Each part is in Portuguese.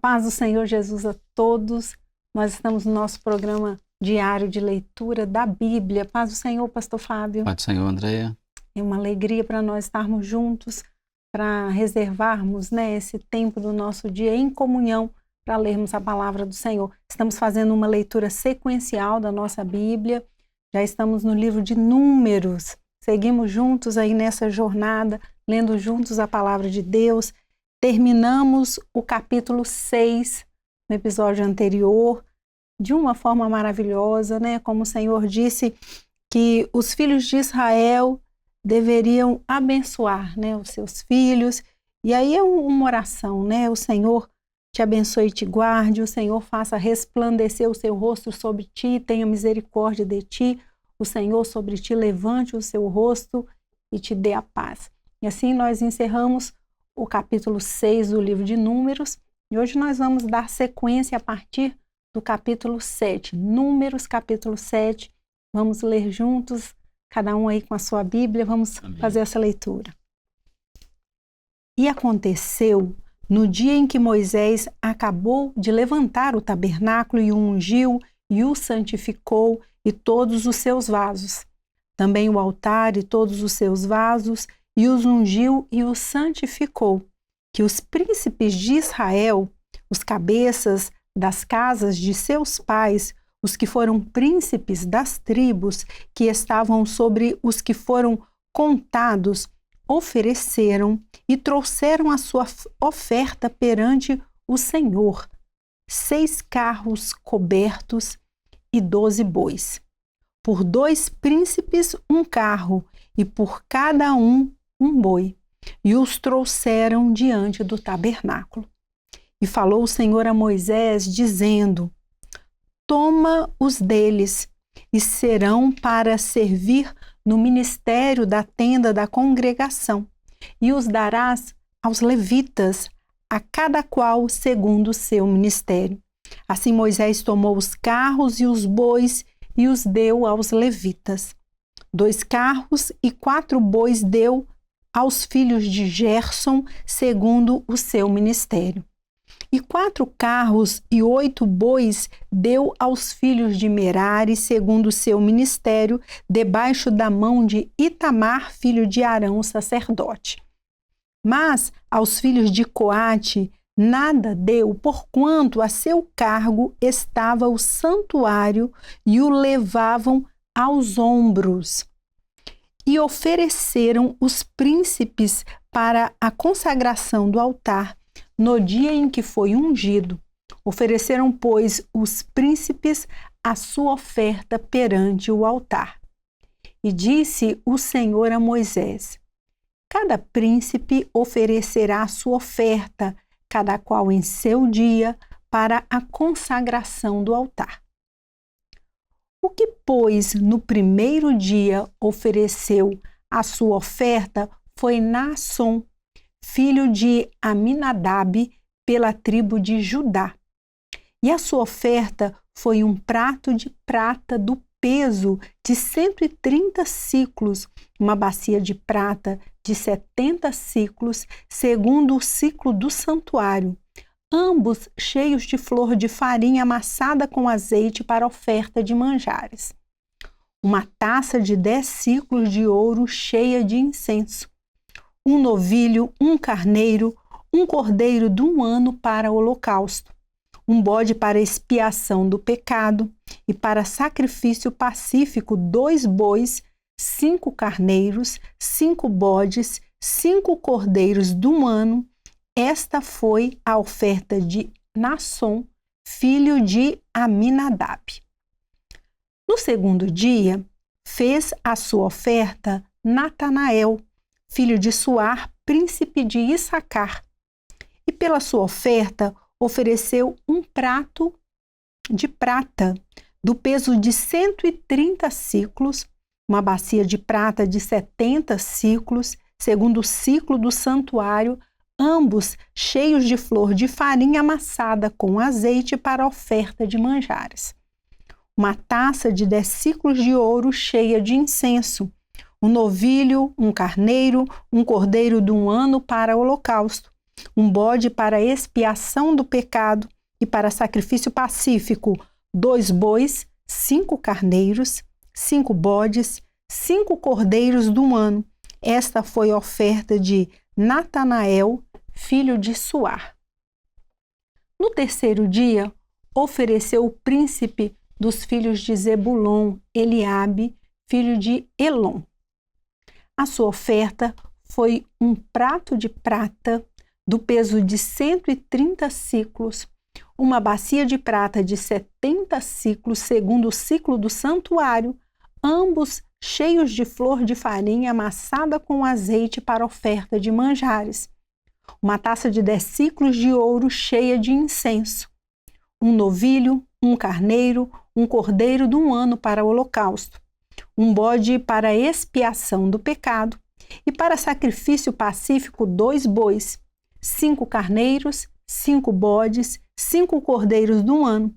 paz do Senhor Jesus a todos. Nós estamos no nosso programa diário de leitura da Bíblia. Paz do Senhor, pastor Fábio. Paz do Senhor, Andréia. É uma alegria para nós estarmos juntos, para reservarmos, esse tempo do nosso dia em comunhão para lermos a palavra do Senhor. Estamos fazendo uma leitura sequencial da nossa Bíblia. Já estamos no livro de Números. Seguimos juntos aí nessa jornada, lendo juntos a palavra de Deus. Terminamos o capítulo 6 no episódio anterior, de uma forma maravilhosa, como o Senhor disse que os filhos de Israel deveriam abençoar, os seus filhos. E aí é uma oração, o Senhor te abençoe e te guarde, o Senhor faça resplandecer o seu rosto sobre ti, tenha misericórdia de ti, o Senhor sobre ti levante o seu rosto e te dê a paz. E assim nós encerramos o capítulo 6 do livro de Números, e hoje nós vamos dar sequência a partir do capítulo 7, Números capítulo 7, vamos ler juntos, cada um aí com a sua Bíblia, vamos fazer essa leitura. E aconteceu, no dia em que Moisés acabou de levantar o tabernáculo e o ungiu e o santificou e todos os seus vasos, também o altar e todos os seus vasos, e os ungiu e os santificou, que os príncipes de Israel, os cabeças das casas de seus pais, os que foram príncipes das tribos que estavam sobre os que foram contados, ofereceram e trouxeram a sua oferta perante o Senhor, 6 carros cobertos e 12 bois. Por 2 príncipes um carro, e por cada um boi, e os trouxeram diante do tabernáculo. E falou o Senhor a Moisés, dizendo: toma os deles, e serão para servir no ministério da tenda da congregação, e os darás aos levitas, a cada qual segundo o seu ministério. Assim Moisés tomou os carros e os bois e os deu aos levitas. 2 carros e 4 bois deu aos filhos de Gerson, segundo o seu ministério. E 4 carros e 8 bois deu aos filhos de Merari, segundo o seu ministério, debaixo da mão de Itamar, filho de Arão, sacerdote. Mas aos filhos de Coate nada deu, porquanto a seu cargo estava o santuário e o levavam aos ombros. E ofereceram os príncipes para a consagração do altar no dia em que foi ungido. Ofereceram, pois, os príncipes a sua oferta perante o altar. E disse o Senhor a Moisés: cada príncipe oferecerá a sua oferta, cada qual em seu dia, para a consagração do altar. O que, pois, no primeiro dia ofereceu a sua oferta foi Naasson, filho de Aminadab, pela tribo de Judá. E a sua oferta foi um prato de prata do peso de 130 siclos, uma bacia de prata de 70 siclos, segundo o ciclo do santuário, ambos cheios de flor de farinha amassada com azeite para oferta de manjares. Uma taça de 10 siclos de ouro cheia de incenso. Um novilho, um carneiro, um cordeiro de 1 ano para holocausto. Um bode para expiação do pecado e para sacrifício pacífico 2 bois, 5 carneiros, 5 bodes, 5 cordeiros de 1 ano. Esta foi a oferta de Naasson, filho de Aminadab. No segundo dia, fez a sua oferta Natanael, filho de Suar, príncipe de Issacar. E pela sua oferta ofereceu um prato de prata, do peso de 130 siclos, uma bacia de prata de 70 siclos, segundo o ciclo do santuário, ambos cheios de flor de farinha amassada com azeite para oferta de manjares. Uma taça de 10 siclos de ouro cheia de incenso, um novilho, um carneiro, um cordeiro de 1 ano para holocausto, um bode para expiação do pecado e para sacrifício pacífico, 2 bois, 5 carneiros, 5 bodes, 5 cordeiros do ano. Esta foi a oferta de Natanael, filho de Suar. No terceiro dia, ofereceu o príncipe dos filhos de Zebulon, Eliabe, filho de Elon. A sua oferta foi um prato de prata do peso de 130 siclos, uma bacia de prata de 70 siclos, segundo o ciclo do santuário, ambos cheios de flor de farinha amassada com azeite para oferta de manjares, uma taça de 10 siclos de ouro cheia de incenso, um novilho, um carneiro, um cordeiro de 1 ano para o holocausto, um bode para expiação do pecado e para sacrifício pacífico 2 bois, 5 carneiros, 5 bodes, 5 cordeiros de 1 ano.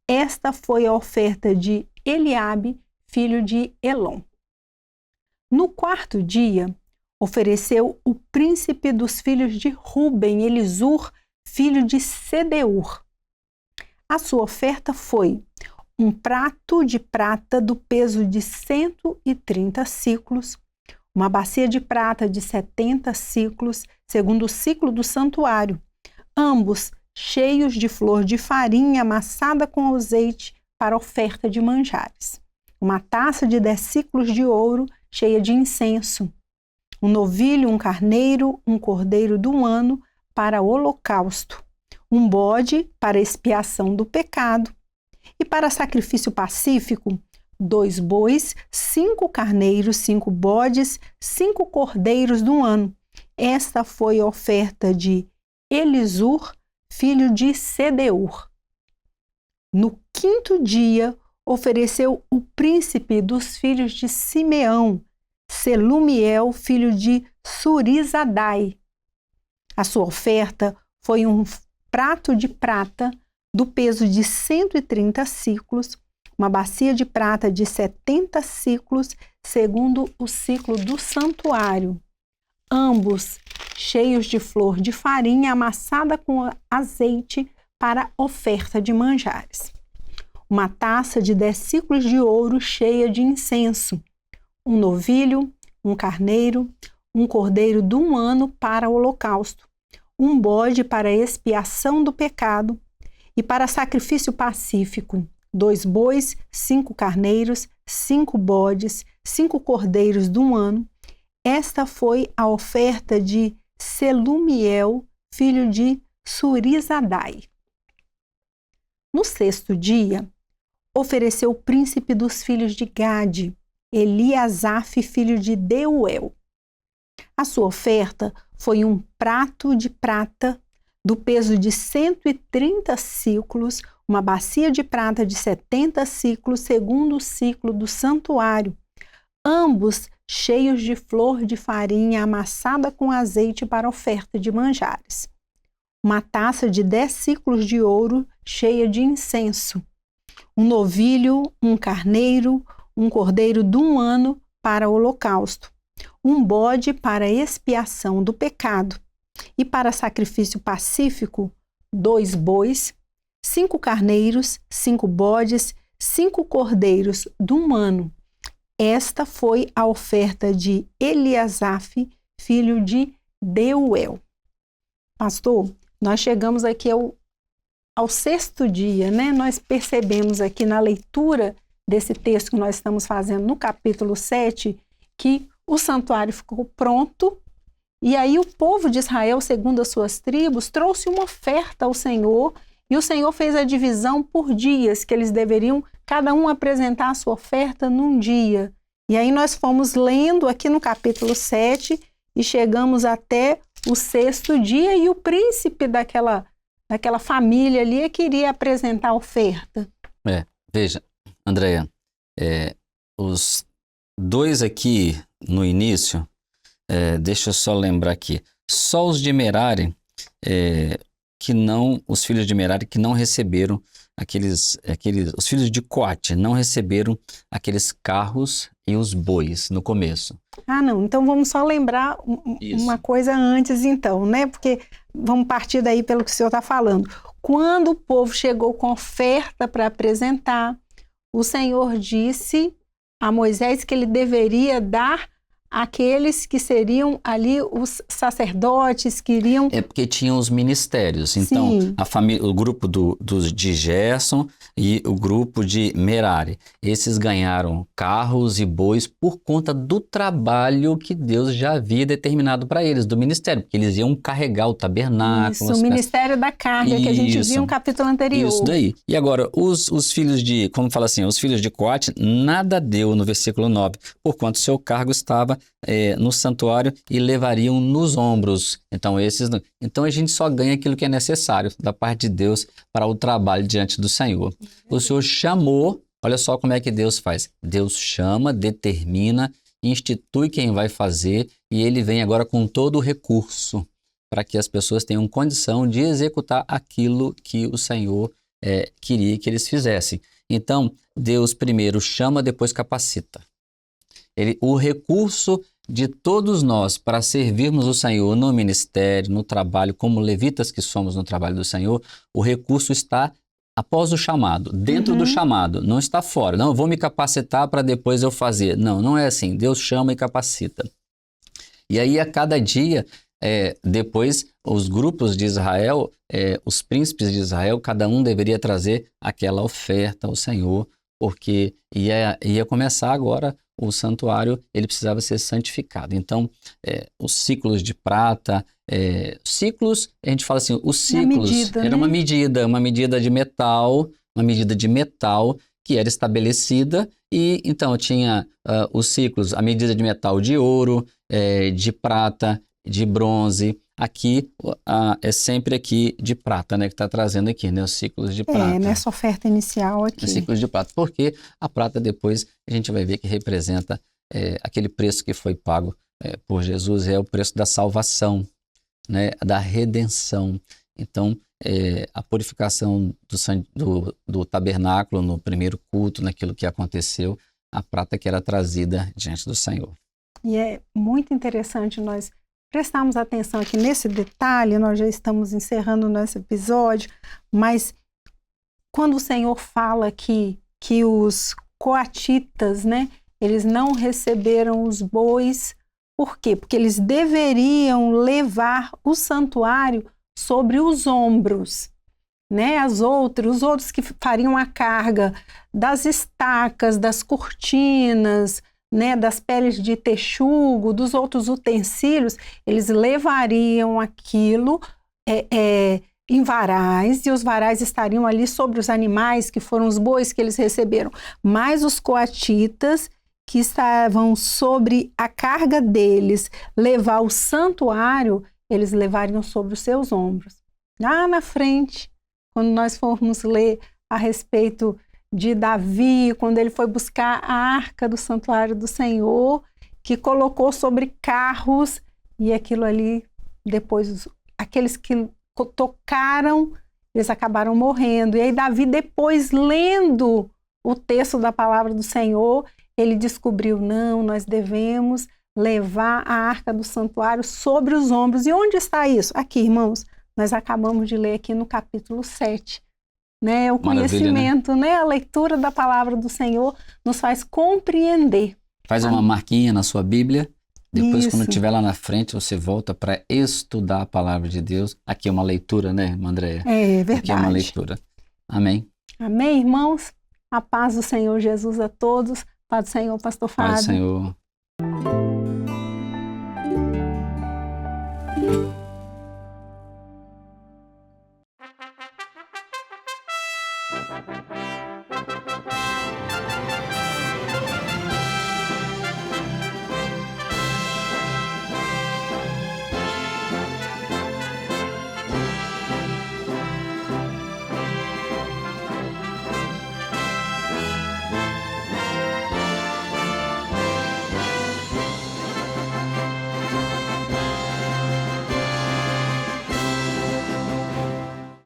Esta foi a oferta de Eliabe, filho de Elon. No quarto dia, ofereceu o príncipe dos filhos de Ruben, Elisur, filho de Sedeur. A sua oferta foi um prato de prata do peso de 130 siclos, uma bacia de prata de 70 siclos, segundo o ciclo do santuário, ambos cheios de flor de farinha amassada com azeite para oferta de manjares, uma taça de 10 siclos de ouro cheia de incenso, um novilho, um carneiro, um cordeiro de 1 ano para holocausto, um bode para expiação do pecado e para sacrifício pacífico, 2 bois, 5 carneiros, 5 bodes, 5 cordeiros de 1 ano. Esta foi a oferta de Elisur, filho de Sedeur. No quinto dia, ofereceu o príncipe dos filhos de Simeão, Selumiel, filho de Surizadai. A sua oferta foi um prato de prata do peso de 130 siclos, uma bacia de prata de 70 siclos, segundo o ciclo do santuário, ambos cheios de flor de farinha amassada com azeite para oferta de manjares. Uma taça de 10 siclos de ouro cheia de incenso, um novilho, um carneiro, um cordeiro de 1 ano para o holocausto, um bode para expiação do pecado e para sacrifício pacífico, 2 bois, 5 carneiros, 5 bodes, 5 cordeiros de 1 ano. Esta foi a oferta de Selumiel, filho de Surizadai. No sexto dia, ofereceu o príncipe dos filhos de Gade, Eliasaf, filho de Deuel. A sua oferta foi um prato de prata do peso de 130 siclos, uma bacia de prata de 70 siclos, segundo o ciclo do santuário, ambos cheios de flor de farinha amassada com azeite para oferta de manjares. Uma taça de 10 siclos de ouro cheia de incenso, um novilho, um carneiro, um cordeiro de 1 ano para o holocausto, um bode para expiação do pecado e para sacrifício pacífico, 2 bois, 5 carneiros, 5 bodes, 5 cordeiros de 1 ano. Esta foi a oferta de Eliasaf, filho de Deuel. Pastor, nós chegamos aqui ao sexto dia, né? Nós percebemos aqui na leitura desse texto que nós estamos fazendo no capítulo 7, que o santuário ficou pronto, e aí o povo de Israel, segundo as suas tribos, trouxe uma oferta ao Senhor, e o Senhor fez a divisão por dias, que eles deveriam cada um apresentar a sua oferta num dia. E aí nós fomos lendo aqui no capítulo 7 e chegamos até o sexto dia, e o príncipe daquela família ali queria apresentar a oferta. Veja, Andréia, os dois aqui no início, deixa eu só lembrar aqui, só os de Merari, os filhos de Merari que não receberam os filhos de Coate não receberam aqueles carros e os bois no começo. Ah, não. Então vamos só lembrar uma coisa antes, então, né? Porque vamos partir daí pelo que o senhor está falando. Quando o povo chegou com oferta para apresentar, o Senhor disse a Moisés que ele deveria dar àqueles que seriam ali os sacerdotes, que iriam... É porque tinham os ministérios. Então, Sim. a família, o grupo de Gerson e o grupo de Merari, esses ganharam carros e bois por conta do trabalho que Deus já havia determinado para eles, do ministério, porque eles iam carregar o tabernáculo. Isso, o ministério da carga, que a gente viu no capítulo anterior. Isso daí. E agora, os filhos de, como fala assim, os filhos de Coate, nada deu no versículo 9, porquanto seu cargo estava no santuário e levariam nos ombros. Então, então a gente só ganha aquilo que é necessário da parte de Deus para o trabalho diante do Senhor. O Senhor chamou, olha só como é que Deus faz. Deus chama, determina, institui quem vai fazer e ele vem agora com todo o recurso para que as pessoas tenham condição de executar aquilo que o Senhor queria que eles fizessem. Então, Deus primeiro chama, depois capacita. O recurso de todos nós para servirmos o Senhor no ministério, no trabalho, como levitas que somos no trabalho do Senhor, o recurso está após o chamado, dentro do chamado, não está fora. Não, eu vou me capacitar para depois eu fazer. Não, não é assim. Deus chama e capacita. E aí, a cada dia, depois, os grupos de Israel, os príncipes de Israel, cada um deveria trazer aquela oferta ao Senhor, porque ia começar agora o santuário, ele precisava ser santificado. Então, os ciclos de prata, ciclos, a gente fala assim, os ciclos medida, era né? uma medida de metal, que era estabelecida, e então tinha os ciclos, a medida de metal de ouro, de prata, de bronze. Aqui é sempre aqui de prata, né, que está trazendo aqui, né, os ciclos de prata. Nessa oferta inicial aqui. Os ciclos de prata, porque a prata depois a gente vai ver que representa aquele preço que foi pago por Jesus, é o preço da salvação, né, da redenção. Então, a purificação do tabernáculo no primeiro culto, naquilo que aconteceu, a prata que era trazida diante do Senhor. E é muito interessante nós prestarmos atenção aqui nesse detalhe. Nós já estamos encerrando o nosso episódio, mas quando o Senhor fala aqui que os coatitas, né, eles não receberam os bois, por quê? Porque eles deveriam levar o santuário sobre os ombros, né? Os outros que fariam a carga das estacas, das cortinas, né, das peles de texugo, dos outros utensílios, eles levariam aquilo em varais, e os varais estariam ali sobre os animais, que foram os bois que eles receberam. Mas os coatitas, que estavam sobre a carga deles, levar o santuário, eles levariam sobre os seus ombros. Lá na frente, quando nós formos ler a respeito de Davi, quando ele foi buscar a arca do santuário do Senhor, que colocou sobre carros, e aquilo ali, depois, aqueles que tocaram, eles acabaram morrendo. E aí Davi, depois, lendo o texto da palavra do Senhor, ele descobriu, não, nós devemos levar a arca do santuário sobre os ombros. E onde está isso? Aqui, irmãos, nós acabamos de ler aqui no capítulo 7. Né, o conhecimento, né? A leitura da palavra do Senhor nos faz compreender. Faz uma marquinha na sua Bíblia, depois Isso. Quando estiver lá na frente, você volta para estudar a palavra de Deus. Aqui é uma leitura, né, irmã Andréia? É verdade. Aqui é uma leitura. Amém? Amém, irmãos? A paz do Senhor Jesus a todos. Paz do Senhor, pastor Fábio. Paz do Senhor.